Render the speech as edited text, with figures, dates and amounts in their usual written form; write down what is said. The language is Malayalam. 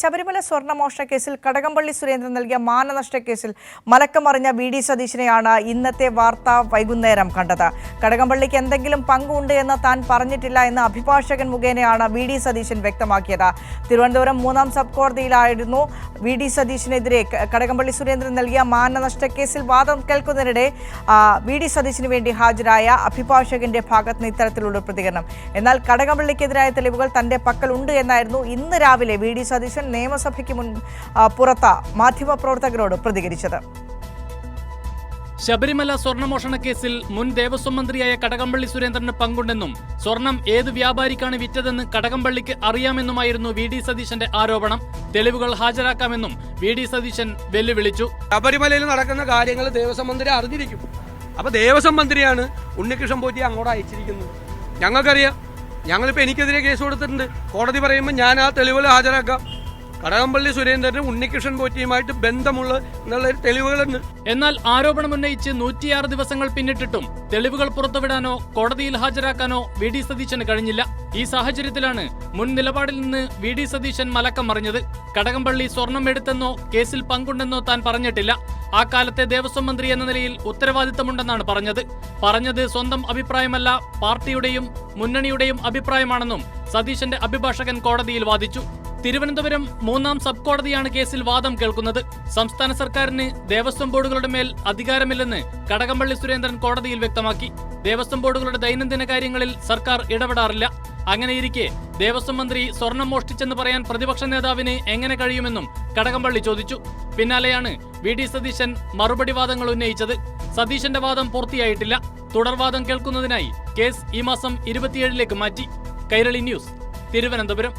ശബരിമല സ്വർണ്ണമോഷണ കേസിൽ കടകംപള്ളി സുരേന്ദ്രൻ നൽകിയ മാനനഷ്ട കേസിൽ മലക്കമറിഞ്ഞ വി.ഡി. സതീശനെയാണ് ഇന്നത്തെ വാർത്ത വൈകുന്നേരം കണ്ടത്. കടകംപള്ളിക്ക് എന്തെങ്കിലും പങ്കുണ്ട് എന്ന് താൻ പറഞ്ഞിട്ടില്ല എന്ന് അഭിഭാഷകൻ മുഖേനയാണ് വി.ഡി. സതീശൻ വ്യക്തമാക്കിയത്. തിരുവനന്തപുരം 3ാം സബ് കോടതിയിലായിരുന്നു വി.ഡി. സതീശനെതിരെ കടകംപള്ളി സുരേന്ദ്രൻ നൽകിയ മാനനഷ്ട കേസിൽ വാദം കേൾക്കുന്നതിനിടെ വി.ഡി. സതീശന് വേണ്ടി ഹാജരായ അഭിഭാഷകന്റെ ഭാഗത്തുനിന്ന് ഇത്തരത്തിലുള്ള പ്രതികരണം. എന്നാൽ കടകംപള്ളിക്കെതിരായ തെളിവുകൾ തന്റെ പക്കലുണ്ട് എന്നായിരുന്നു ഇന്ന് രാവിലെ വി.ഡി. സതീശൻ നിയമസഭയ്ക്ക് പുറത്ത് മാധ്യമപ്രവർത്തകരോട് പ്രതികരിച്ചത്. ശബരിമല സ്വർണ്ണമോഷണ കേസിൽ മുൻ ദേവസ്വം മന്ത്രിയായ കടകംപള്ളി സുരേന്ദ്രന് പങ്കുണ്ടെന്നും സ്വർണം ഏത് വ്യാപാരിക്കാണ് വിറ്റതെന്ന് കടകംപള്ളിക്ക് അറിയാമെന്നുമായിരുന്നു വി.ഡി. സതീശന്റെ ആരോപണം. തെളിവുകൾ ഹാജരാക്കാമെന്നും വി.ഡി. സതീശൻ വെല്ലുവിളിച്ചു. ശബരിമലയിൽ നടക്കുന്ന കാര്യങ്ങൾ ദേവസ്വം മന്ത്രി അറിഞ്ഞിരിക്കും. അപ്പൊ ദേവസ്വം മന്ത്രിയാണ് ഉണ്ണികൃഷ്ണൻ പോറ്റി അങ്ങോട്ട് അയച്ചിരിക്കുന്നത്. ഞങ്ങൾക്കറിയാം. ഞങ്ങളിപ്പോൾ എനിക്കെതിരെ കേസ് കൊടുത്തിട്ടുണ്ട്. കോടതി പറയുമ്പോൾ ഞാൻ ആ തെളിവുകൾ ഹാജരാക്കാം. കടകംപള്ളി സുരേന്ദ്രന് ഉണ്ണികൃഷ്ണൻ പോറ്റിയുമായിട്ട് ബന്ധമുള്ള എന്നുള്ള തെളിവുകളുണ്ട്. എന്നാൽ ആരോപണം ഉന്നയിച്ച് 106 ദിവസങ്ങൾ പിന്നിട്ടിട്ടും തെളിവുകൾ പുറത്തുവിടാനോ കോടതിയിൽ ഹാജരാക്കാനോ വി.ഡി. സതീശന് കഴിഞ്ഞില്ല. ഈ സാഹചര്യത്തിലാണ് മുൻ നിലപാടിൽ നിന്ന് വി.ഡി. സതീശൻ മലക്കം മറിഞ്ഞത്. കടകംപള്ളി സ്വർണം എടുത്തെന്നോ കേസിൽ പങ്കുണ്ടെന്നോ താൻ പറഞ്ഞിട്ടില്ല. ആ കാലത്തെ ദേവസ്വം മന്ത്രി എന്ന നിലയിൽ ഉത്തരവാദിത്തമുണ്ടെന്നാണ് പറഞ്ഞത് സ്വന്തം അഭിപ്രായമല്ല, പാർട്ടിയുടെയും മുന്നണിയുടെയും അഭിപ്രായമാണെന്നും സതീശന്റെ അഭിഭാഷകൻ കോടതിയിൽ വാദിച്ചു. തിരുവനന്തപുരം 3ാം സബ് കോടതിയാണ് കേസിൽ വാദം കേൾക്കുന്നത്. സംസ്ഥാന സർക്കാരിന് ദേവസ്വം ബോർഡുകളുടെ മേൽ അധികാരമില്ലെന്ന് കടകംപള്ളി സുരേന്ദ്രൻ കോടതിയിൽ വ്യക്തമാക്കി. ദേവസ്വം ബോർഡുകളുടെ ദൈനംദിന കാര്യങ്ങളിൽ സർക്കാർ ഇടപെടാറില്ല. അങ്ങനെയിരിക്കെ ദേവസ്വം മന്ത്രി സ്വർണം മോഷ്ടിച്ചെന്ന് പറയാൻ പ്രതിപക്ഷ നേതാവിന് എങ്ങനെ കഴിയുമെന്നും കടകംപള്ളി ചോദിച്ചു. പിന്നാലെയാണ് വി.ഡി. സതീശൻ മറുപടി വാദങ്ങൾ ഉന്നയിച്ചത്. സതീശന്റെ വാദം പൂർത്തിയായിട്ടില്ല. തുടർവാദം കേൾക്കുന്നതിനായി കേസ് ഈ മാസം 27ലേക്ക് മാറ്റി. കൈരളി ന്യൂസ്, തിരുവനന്തപുരം.